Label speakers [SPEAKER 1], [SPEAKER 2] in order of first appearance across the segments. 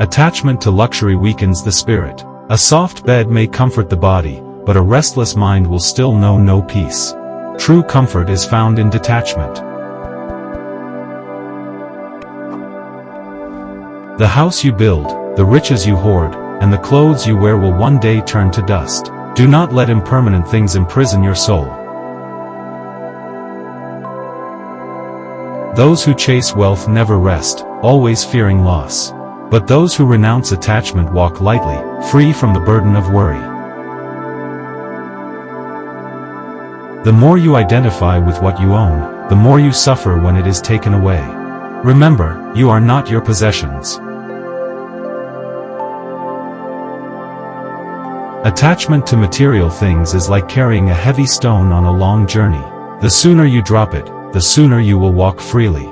[SPEAKER 1] Attachment to luxury weakens the spirit. A soft bed may comfort the body, but a restless mind will still know no peace. True comfort is found in detachment. The house you build, the riches you hoard, and the clothes you wear will one day turn to dust. Do not let impermanent things imprison your soul. Those who chase wealth never rest, always fearing loss. But those who renounce attachment walk lightly, free from the burden of worry. The more you identify with what you own, the more you suffer when it is taken away. Remember, you are not your possessions. Attachment to material things is like carrying a heavy stone on a long journey. The sooner you drop it, the sooner you will walk freely.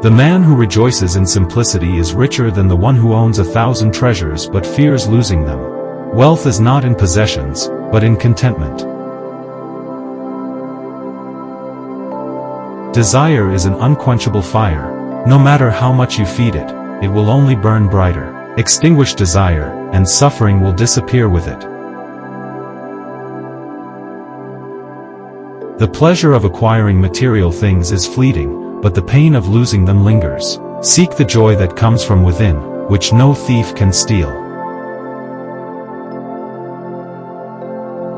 [SPEAKER 1] The man who rejoices in simplicity is richer than the one who owns 1,000 treasures but fears losing them. Wealth is not in possessions, but in contentment. Desire is an unquenchable fire. No matter how much you feed it, it will only burn brighter. Extinguish desire, and suffering will disappear with it. The pleasure of acquiring material things is fleeting, but the pain of losing them lingers. Seek the joy that comes from within, which no thief can steal.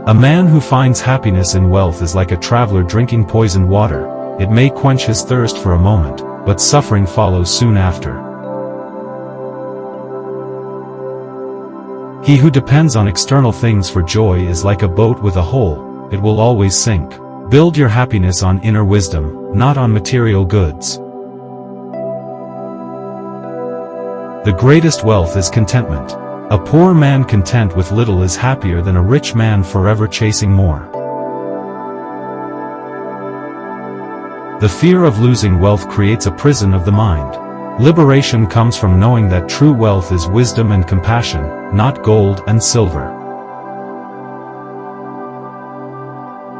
[SPEAKER 1] A man who finds happiness in wealth is like a traveler drinking poisoned water. It may quench his thirst for a moment, but suffering follows soon after. He who depends on external things for joy is like a boat with a hole. It will always sink. Build your happiness on inner wisdom, not on material goods. The greatest wealth is contentment. A poor man content with little is happier than a rich man forever chasing more. The fear of losing wealth creates a prison of the mind. Liberation comes from knowing that true wealth is wisdom and compassion, not gold and silver.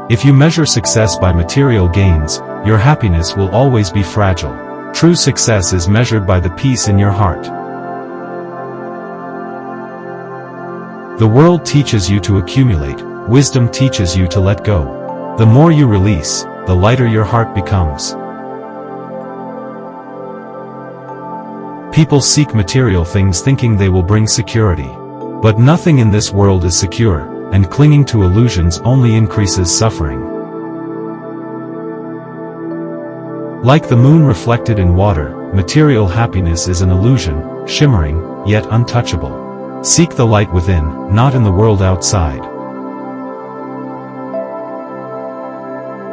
[SPEAKER 1] If you measure success by material gains, your happiness will always be fragile. True success is measured by the peace in your heart. The world teaches you to accumulate, wisdom teaches you to let go. The more you release, the lighter your heart becomes. People seek material things thinking they will bring security. But nothing in this world is secure, and clinging to illusions only increases suffering. Like the moon reflected in water, material happiness is an illusion, shimmering, yet untouchable. Seek the light within, not in the world outside.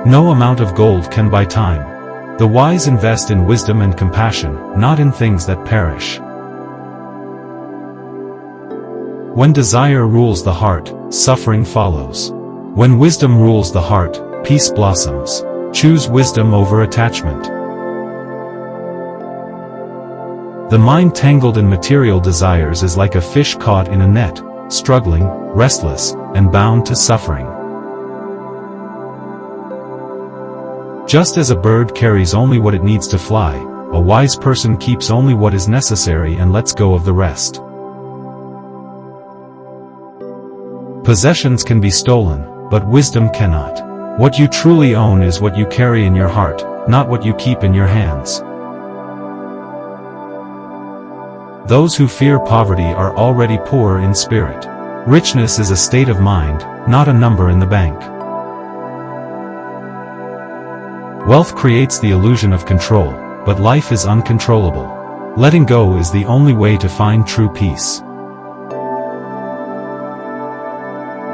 [SPEAKER 1] No amount of gold can buy time. The wise invest in wisdom and compassion, not in things that perish. When desire rules the heart, suffering follows. When wisdom rules the heart, peace blossoms. Choose wisdom over attachment. The mind tangled in material desires is like a fish caught in a net, struggling, restless, and bound to suffering. Just as a bird carries only what it needs to fly, a wise person keeps only what is necessary and lets go of the rest. Possessions can be stolen, but wisdom cannot. What you truly own is what you carry in your heart, not what you keep in your hands. Those who fear poverty are already poor in spirit. Richness is a state of mind, not a number in the bank. Wealth creates the illusion of control, but life is uncontrollable. Letting go is the only way to find true peace.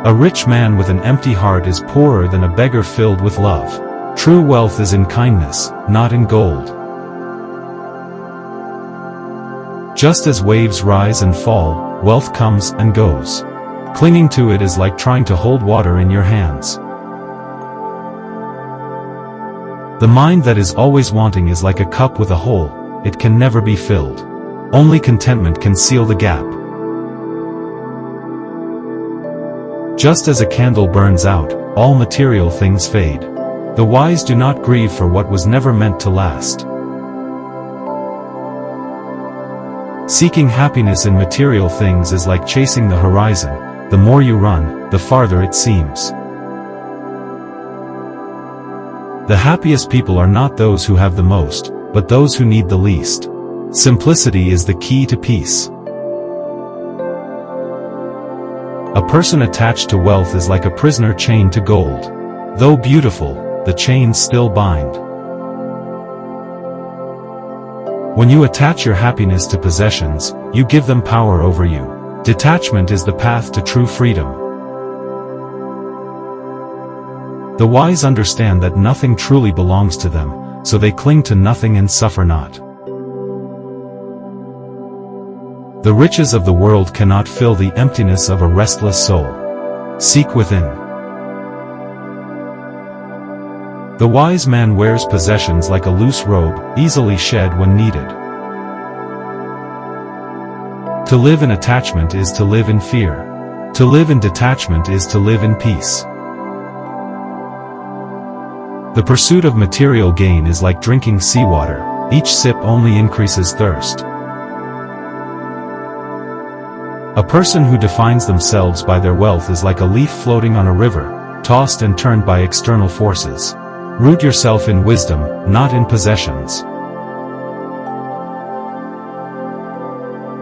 [SPEAKER 1] A rich man with an empty heart is poorer than a beggar filled with love. True wealth is in kindness, not in gold. Just as waves rise and fall, wealth comes and goes. Clinging to it is like trying to hold water in your hands. The mind that is always wanting is like a cup with a hole, it can never be filled. Only contentment can seal the gap. Just as a candle burns out, all material things fade. The wise do not grieve for what was never meant to last. Seeking happiness in material things is like chasing the horizon. The more you run, the farther it seems. The happiest people are not those who have the most, but those who need the least. Simplicity is the key to peace. A person attached to wealth is like a prisoner chained to gold. Though beautiful, the chains still bind. When you attach your happiness to possessions, you give them power over you. Detachment is the path to true freedom. The wise understand that nothing truly belongs to them, so they cling to nothing and suffer not. The riches of the world cannot fill the emptiness of a restless soul. Seek within. The wise man wears possessions like a loose robe, easily shed when needed. To live in attachment is to live in fear. To live in detachment is to live in peace. The pursuit of material gain is like drinking seawater. Each sip only increases thirst. A person who defines themselves by their wealth is like a leaf floating on a river, tossed and turned by external forces. Root yourself in wisdom, not in possessions.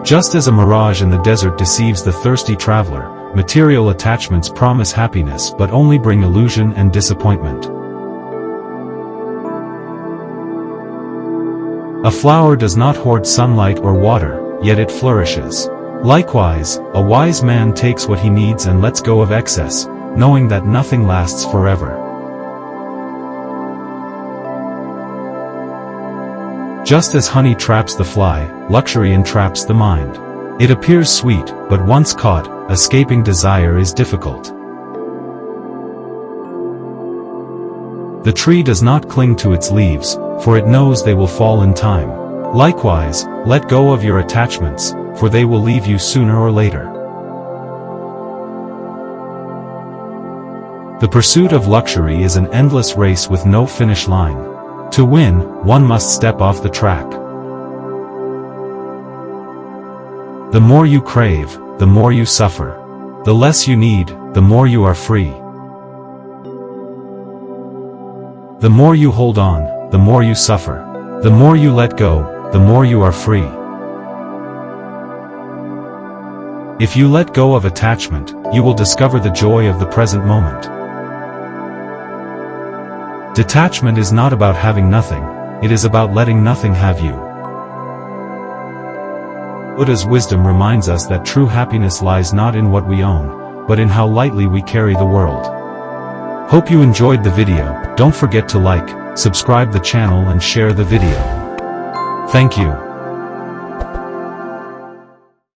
[SPEAKER 1] Just as a mirage in the desert deceives the thirsty traveler, material attachments promise happiness but only bring illusion and disappointment. A flower does not hoard sunlight or water, yet it flourishes. Likewise, a wise man takes what he needs and lets go of excess, knowing that nothing lasts forever. Just as honey traps the fly, luxury entraps the mind. It appears sweet, but once caught, escaping desire is difficult. The tree does not cling to its leaves, for it knows they will fall in time. Likewise, let go of your attachments, for they will leave you sooner or later. The pursuit of luxury is an endless race with no finish line. To win, one must step off the track. The more you crave, the more you suffer. The less you need, the more you are free. The more you hold on, the more you suffer. The more you let go, the more you are free. If you let go of attachment, you will discover the joy of the present moment. Detachment is not about having nothing, it is about letting nothing have you. Buddha's wisdom reminds us that true happiness lies not in what we own, but in how lightly we carry the world. Hope you enjoyed the video. Don't forget to like, subscribe the channel and share the video. Thank you.